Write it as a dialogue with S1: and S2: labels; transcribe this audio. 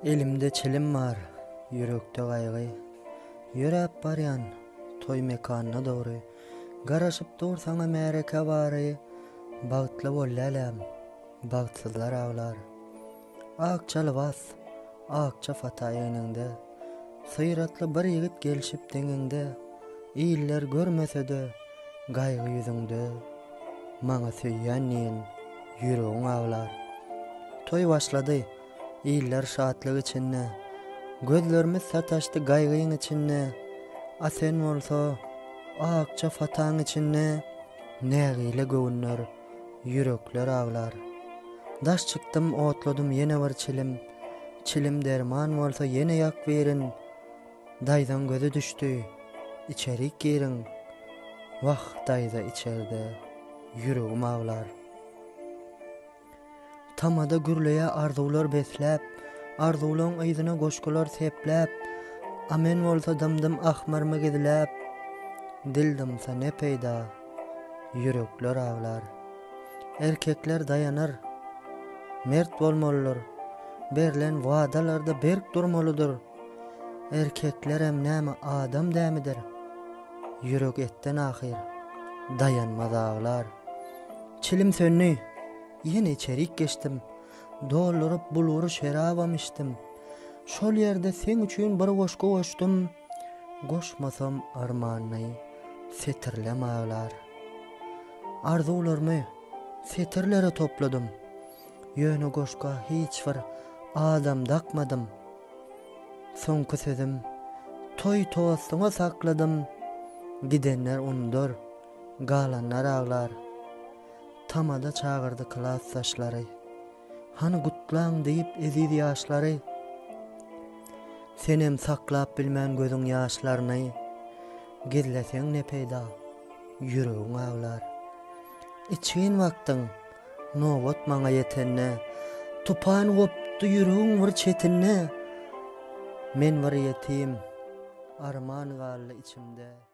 S1: Elimde çelim var, yürekde gaýgy. Ýörep barýan toý mekanyna dogry. Garaşyp dursaňa märeke bary. Bagtly bollalem, bagtsyzlar aglar. Akçaly bas, akça fata ýeňinde. Syratly bir ýigit gelişip deňiňde. Iller görmesede, gaýgy ýüzüňde. Maňa söýýän ýen, ýüregiň aglar. Toý başlady. İller şatlyk içinde, gözlerimiz sataşdy gaýgyň içinde. A sen bolsa, akça fataň içinde, nägile göwnler, yürekler aglar. Daş çykdym, otladym ýene bir çilim. Çilim derman bolsa ýene ýak berin. Daýdan gözü düşdi, içerik girin. Wagt daýda içerde, yüregim aglar. Tamada gürleýe arzuwlar besläp, arzuwlaryň ýzyna goşgular sepläp, amen bolsa dymdym ahmarma gidilap, dildymsa ne peýda, yürekler aglar. Erkekler dayanır, mert bolmalydyr, berlen wadalarda berk durmalydyr. Erkekler hem näme adam dämidir, yürek etten ahir, dayanmaz aglar. Çilim sönni, ýene içerik geçdim, doldurup buluru şerabam içdim. Şol ýerde sen üçin bir goşgu goşdum, goşmasam armanyny setirlem aglar. Arzuwlarmy setirlere topladym, ýöne goşga hiç bir adam dakmadym. Soňky sözüm toý towasyňa sakladym, gidenler undur, galanlar aglar. Tamada çağırdı klas saçlary. Hani gutlaň diýip ezidi ýaşlary. Senem saklap bilmän gözüň ýaşlaryny. Gizleseň ne peýda, yüregiň aglar. İçin wagtyň nowat maňa ýetenne, tupan gopdy yüregiň bir çetinne. Men bir ýetim, arman galdy içimde.